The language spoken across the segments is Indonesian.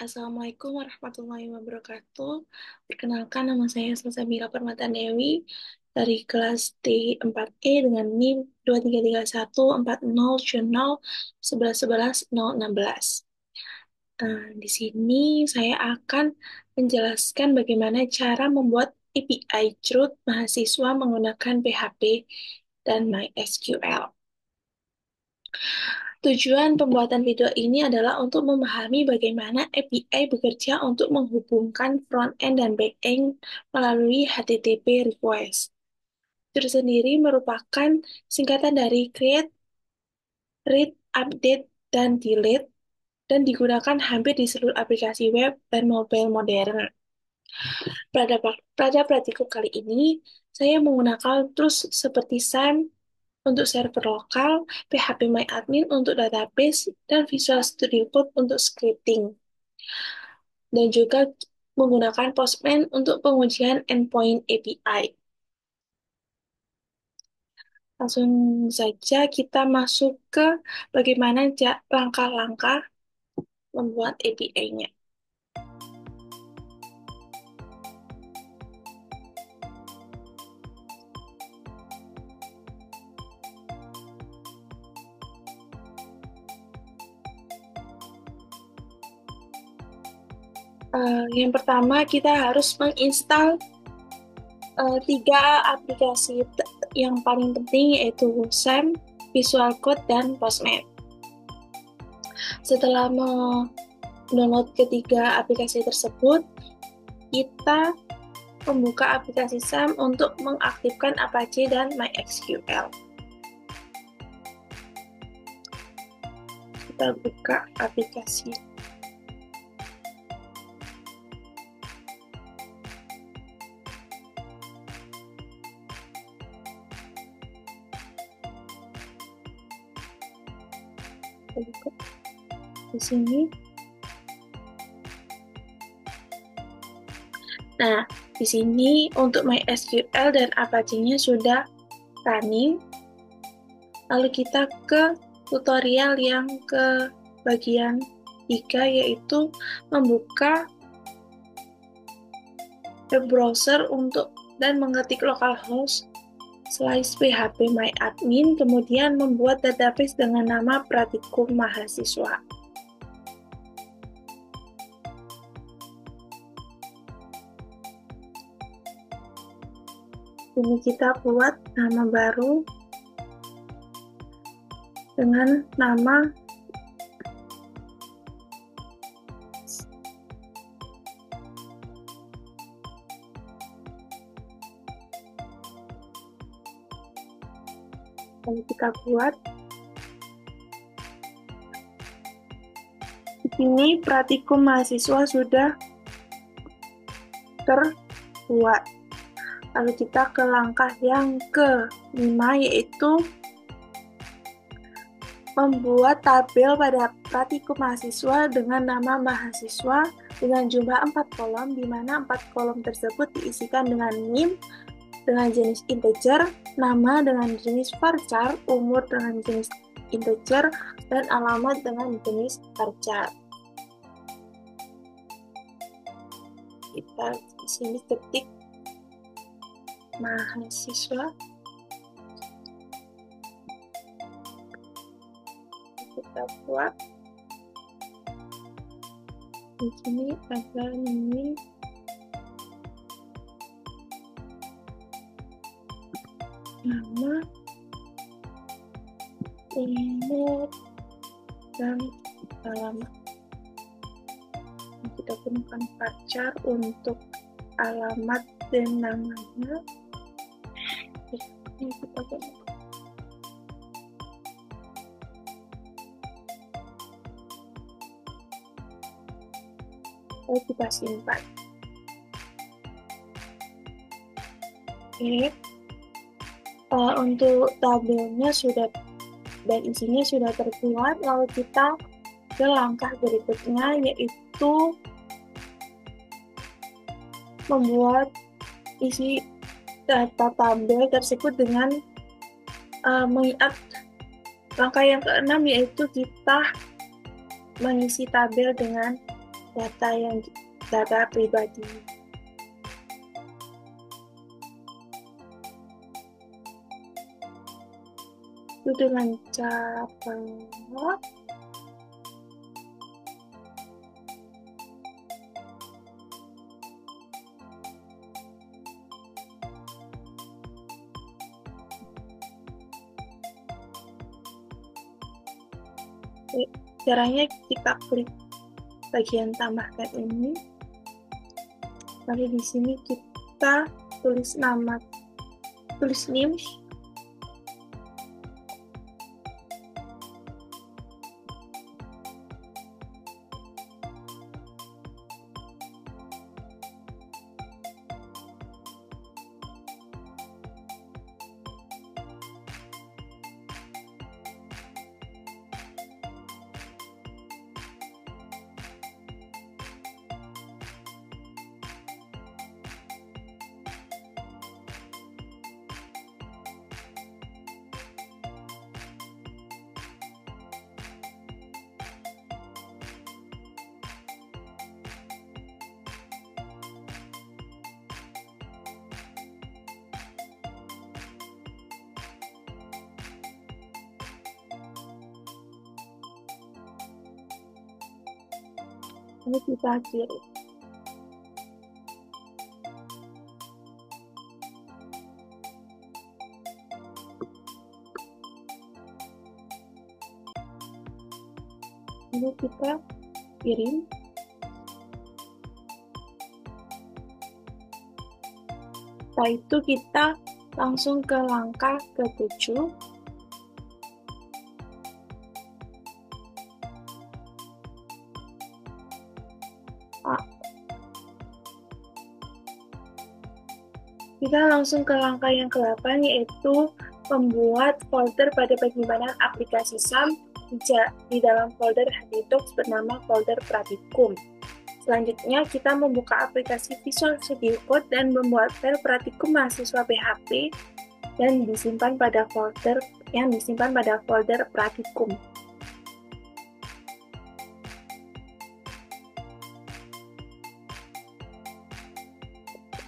Assalamualaikum warahmatullahi wabarakatuh. Perkenalkan, nama saya Salsabila Permata Dewi dari kelas D4E dengan NIM 233140 Jurnal 1111-016. Di sini saya akan menjelaskan bagaimana cara membuat API Chroot mahasiswa menggunakan PHP dan MySQL. Tujuan pembuatan video ini adalah untuk memahami bagaimana API bekerja untuk menghubungkan front-end dan back-end melalui HTTP request. Tersendiri merupakan singkatan dari create, read, update, dan delete, dan digunakan hampir di seluruh aplikasi web dan mobile modern. Pada praktikum kali ini, saya menggunakan tools seperti SAM untuk server lokal, phpMyAdmin untuk database, dan Visual Studio Code untuk scripting. Dan juga menggunakan Postman untuk pengujian endpoint API. Langsung saja kita masuk ke bagaimana langkah-langkah membuat API-nya. Yang pertama, kita harus menginstal 3 aplikasi yang paling penting, yaitu SAM, Visual Code, dan Postman. Setelah mendownload ketiga aplikasi tersebut, kita membuka aplikasi SAM untuk mengaktifkan Apache dan MySQL. Kita buka aplikasi. Di sini. Nah, di sini untuk MySQL dan Apache-nya sudah running. Lalu kita ke tutorial yang ke bagian 3, yaitu membuka web browser dan mengetik localhost /phpMyAdmin, kemudian membuat database dengan nama Pratikum Mahasiswa. Ini kita buat nama baru dengan nama yang kita buat. Di sini Pratikum Mahasiswa sudah terbuat. Lalu kita ke langkah yang ke-5, yaitu membuat tabel pada Pratikum Mahasiswa dengan nama mahasiswa dengan jumlah 4 kolom, di mana 4 kolom tersebut diisikan dengan NIM dengan jenis integer, nama dengan jenis varchar, umur dengan jenis integer, dan alamat dengan jenis varchar. Kita di sini ketik mahasiswa. Kita buat. Di sini ada ini nama, umur, dan alamat. Kita gunakan varchar untuk alamat dan namanya. Ini kita gunakan. Lalu kita simpan. Oke. Untuk tabelnya sudah dan isinya sudah terbuat, lalu kita ke langkah berikutnya, yaitu membuat isi data tabel tersebut dengan mengingat langkah yang ke-6, yaitu kita mengisi tabel dengan data pribadi. Itu dengan cara caranya kita klik bagian tambahkan ini, lalu di sini kita tulis name, ini kita kirim. Lalu kita kirim. Setelah itu kita langsung ke langkah ke-7. Kita langsung ke langkah yang ke-8, yaitu membuat folder pada penyimpanan aplikasi SAM di dalam folder HTTox bernama folder Pratikum. Selanjutnya, kita membuka aplikasi Visual Studio Code dan membuat file Pratikum mahasiswa PHP dan disimpan pada folder Pratikum.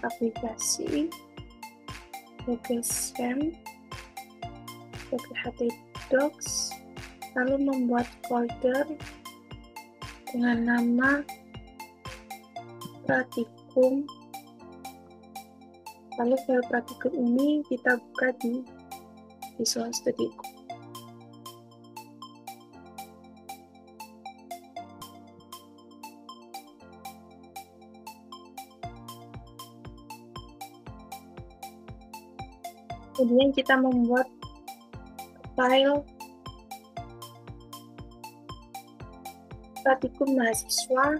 Aplikasi SAM HTTox, lalu membuat folder dengan nama Pratikum. Lalu file Pratikum ini kita buka di Visual Studio Code. Kemudian kita membuat file Pratikum mahasiswa.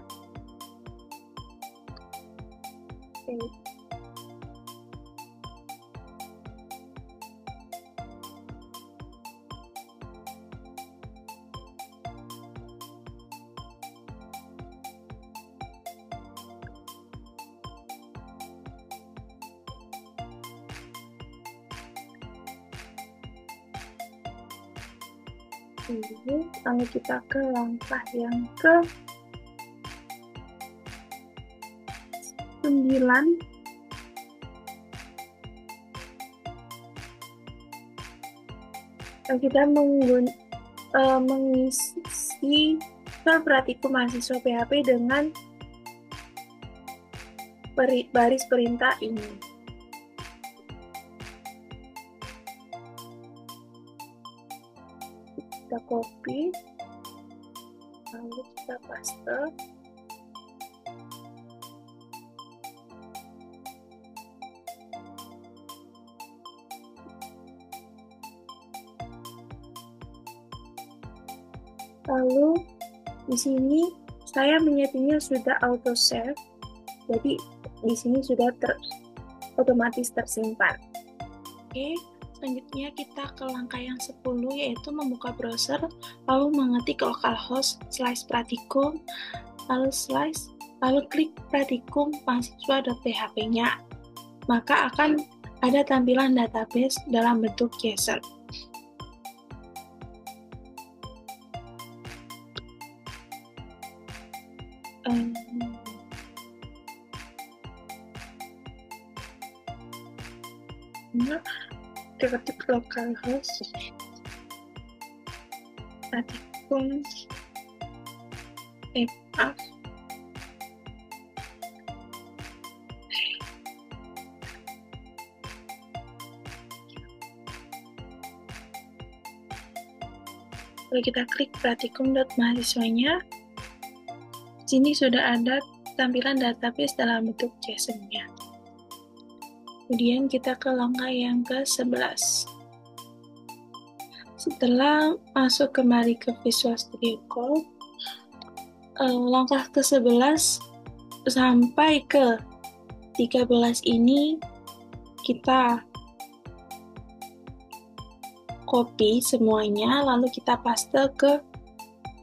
Lalu kita ke langkah yang ke-9. Kita mengisi file Pratikum mahasiswa PHP dengan baris perintah ini. Kita copy, lalu kita paste. Lalu di sini saya menyetingnya sudah auto save, jadi di sini sudah otomatis tersimpan. Oke. Selanjutnya kita ke langkah yang 10, yaitu membuka browser, lalu mengetik localhost/pratikum, lalu klik pratikum mahasiswa.php-nya. Maka akan ada tampilan database dalam bentuk JSON. Um, kita ketik localhost praticum FA. Lalu kita klik pratikum.mahasiswanya. Sini sudah ada tampilan database dalam bentuk JSON-nya. Kemudian kita ke langkah yang ke-11. Setelah masuk kembali ke Visual Studio Code, langkah ke-11 sampai ke 13 ini kita copy semuanya, lalu kita paste ke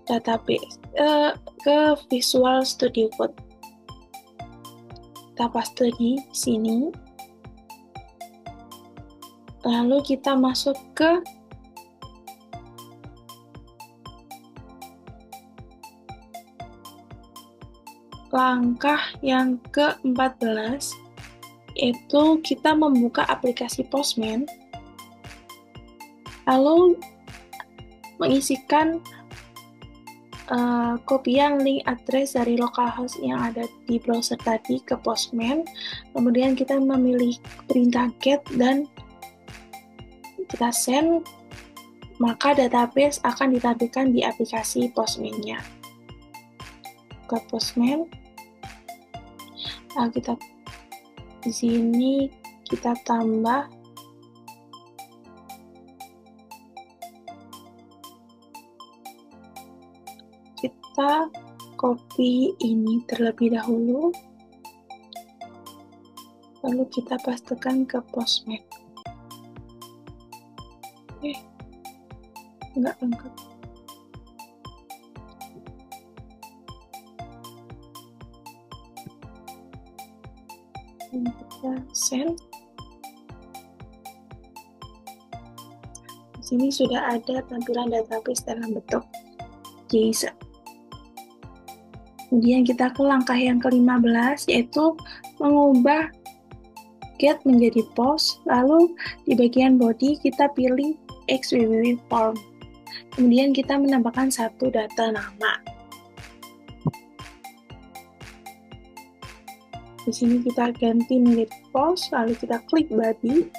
database, ke Visual Studio Code. Kita paste di sini. Lalu kita masuk ke langkah yang ke-14, yaitu kita membuka aplikasi Postman, lalu mengisikan kopian link address dari localhost yang ada di browser tadi ke Postman. Kemudian kita memilih perintah get dan kita send, maka database akan ditampilkan di aplikasi Postman-nya. Ke Postman, nah kita di sini kita tambah kita copy ini terlebih dahulu, lalu kita pastekan ke Postman. Nggak lengkap. Kita send. Di sini sudah ada tampilan database dalam bentuk JSON. Kemudian kita ke langkah yang ke-15, yaitu mengubah get menjadi post, lalu di bagian body kita pilih XWWW form. Kemudian kita menambahkan satu data nama. Di sini kita ganti menjadi post, lalu kita klik body,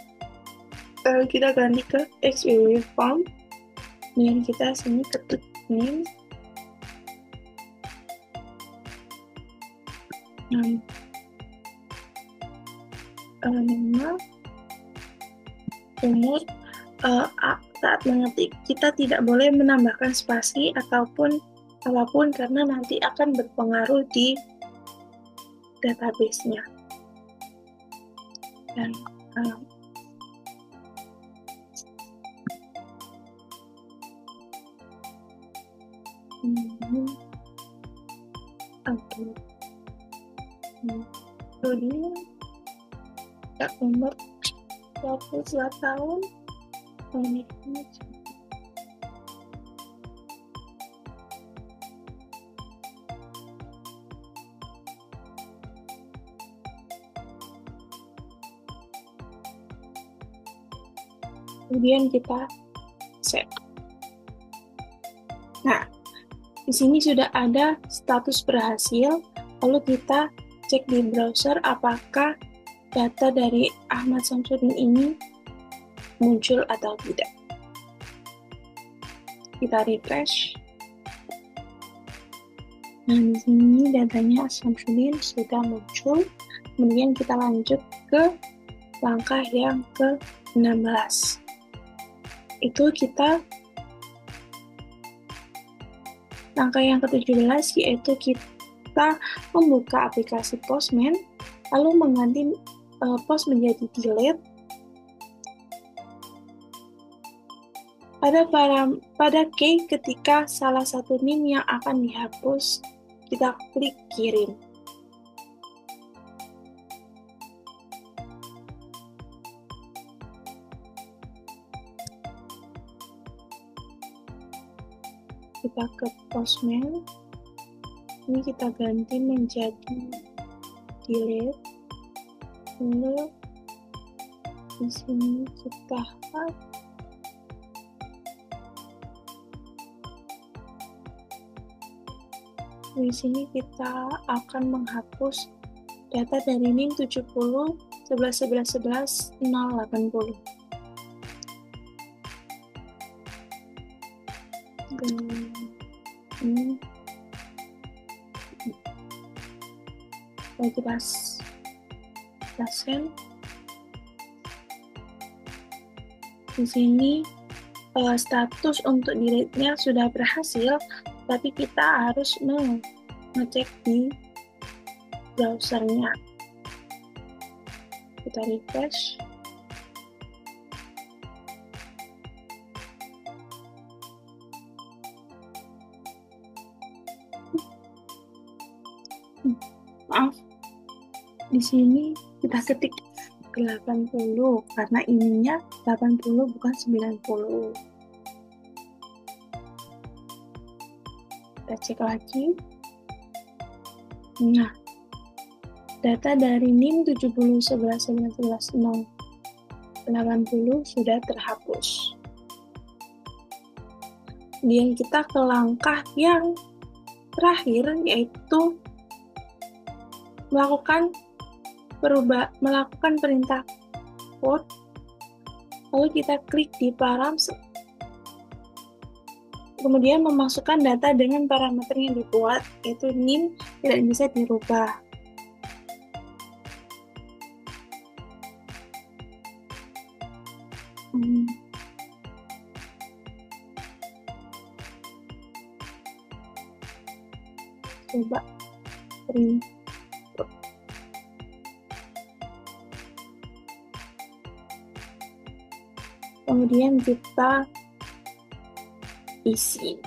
lalu kita ganti ke XWWW form. Kemudian kita sini ketik name, nama, umur. Saat mengetik kita tidak boleh menambahkan spasi ataupun apapun karena nanti akan berpengaruh di database-nya. Dan kemudian umur 22 tahun. Kemudian kita save. Nah, di sini sudah ada status berhasil, lalu kita cek di browser apakah data dari Ahmad Samsudin ini muncul atau tidak. Kita refresh. Nah, di sini datanya Samsudin sudah muncul. Kemudian kita lanjut ke langkah yang ke-16. Itu kita langkah yang ke-17, yaitu kita membuka aplikasi Postman, lalu mengganti post menjadi delete. Pada case ketika salah satu NIM yang akan dihapus, kita klik kirim. Kita ke Postman, Ini kita ganti menjadi delete. Lalu di sini kita di sini kita akan menghapus data dari NIM 70 11 11 11 0 80. Dan ini kita jelaskan di sini status untuk delete-nya sudah berhasil, tapi kita harus mengecek di browsernya. Kita refresh. Maaf, di sini kita ketik 80 karena ininya 80 bukan 90. Kita cek lagi. Nah, data dari NIM 70 11 11 11 0 80 sudah terhapus. Kemudian kita ke langkah yang terakhir, yaitu melakukan perintah quote, lalu kita klik di params, kemudian memasukkan data dengan parameter yang dibuat, yaitu NIM tidak bisa dirubah. Coba print. Kemudian kita isi.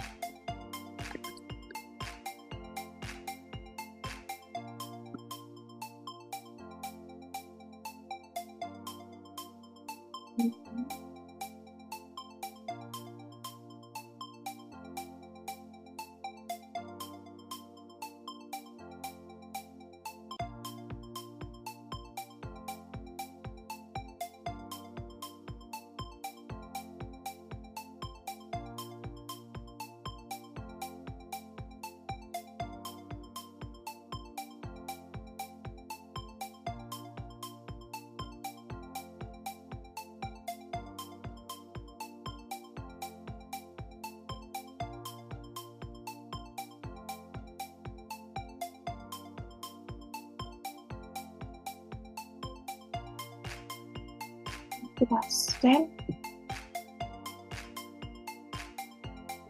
Kita save.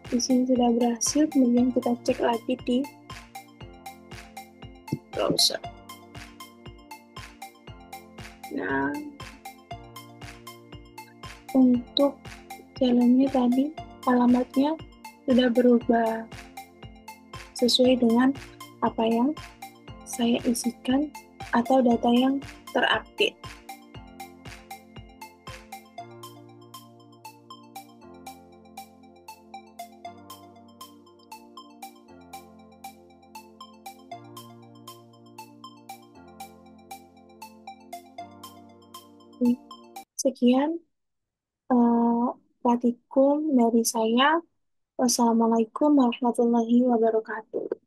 Di sini sudah berhasil, kemudian kita cek lagi di browser. Nah, untuk jalannya tadi alamatnya sudah berubah sesuai dengan apa yang saya isikan atau data yang terupdate. Sekian praktikum dari saya. Wassalamualaikum warahmatullahi wabarakatuh.